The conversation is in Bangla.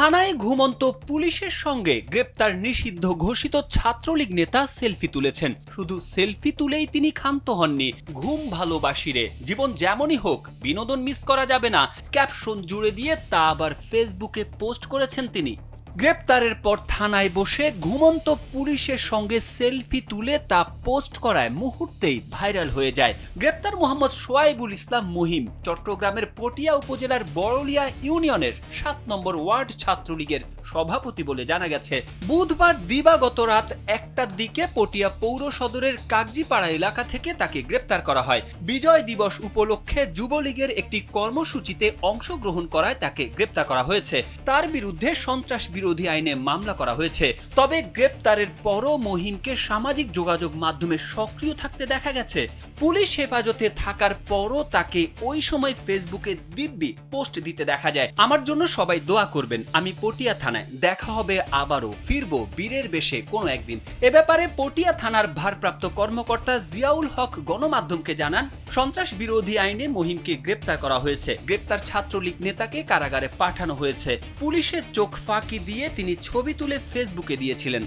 থানায় ঘুমন্ত পুলিশের সঙ্গে গ্রেপ্তার নিষিদ্ধ ঘোষিত ছাত্রলীগ নেতা সেলফি তুলেছেন। শুধু সেলফি তুলেই তিনি ক্ষান্ত হননি। ঘুম ভালোবাসি রে, জীবন যেমনই হোক বিনোদন মিস করা যাবে না, ক্যাপশন জুড়ে দিয়ে তা আবার ফেসবুকে পোস্ট করেছেন তিনি। গ্রেপ্তারের পর থানায় বসে ঘুমন্ত পুলিশের সঙ্গে সেলফি তুলে তা পোস্ট করায় মুহূর্তেই ভাইরাল হয়ে যায়। গ্রেপ্তার মোহাম্মদ সোয়াইবুল ইসলাম মুহিম চট্টগ্রামের পটিয়া উপজেলার বড়লিয়া ইউনিয়নের ৭ নম্বর ওয়ার্ড ছাত্রলীগের সভাপতি বলে জানা গেছে। বুধবার দিবাগত রাত ১টার দিকে পটিয়া পৌর সদরের কাগজিপাড়া এলাকা থেকে তাকে গ্রেপ্তার করা হয়। বিজয় দিবস উপলক্ষে যুবলীগের একটি কর্মসূচিতে অংশগ্রহণ করায় তাকে গ্রেপ্তার করা হয়েছে। তার বিরুদ্ধে সন্ত্রাস বিরোধী আইনে মামলা করা হয়েছে। তবে গ্রেপ্তারের পরও মহিমকে সামাজিক যোগাযোগ মাধ্যমে সক্রিয় থাকতে দেখা গেছে। পুলিশ হেফাজতে থাকার পরও তাকে ওই সময় ফেসবুকে দিব্যি পোস্ট দিতে দেখা যায়। আমার জন্য সবাই দোয়া করবেন, আমি পটিয়া থানায়, দেখা হবে আবারও, ফিরবো বীরের বেশে কোনো একদিন। এ ব্যাপারে পটিয়া থানার ভারপ্রাপ্ত কর্মকর্তা জিয়াউল হক গণমাধ্যমকে জানান, সন্ত্রাস বিরোধী আইনে মহিমকে গ্রেপ্তার করা হয়েছে। গ্রেপ্তার ছাত্রলীগ নেতাকে কারাগারে পাঠানো হয়েছে। পুলিশের চোখ ফাঁকি দিয়ে তিনি ছবি তুলে ফেসবুকে দিয়েছিলেন।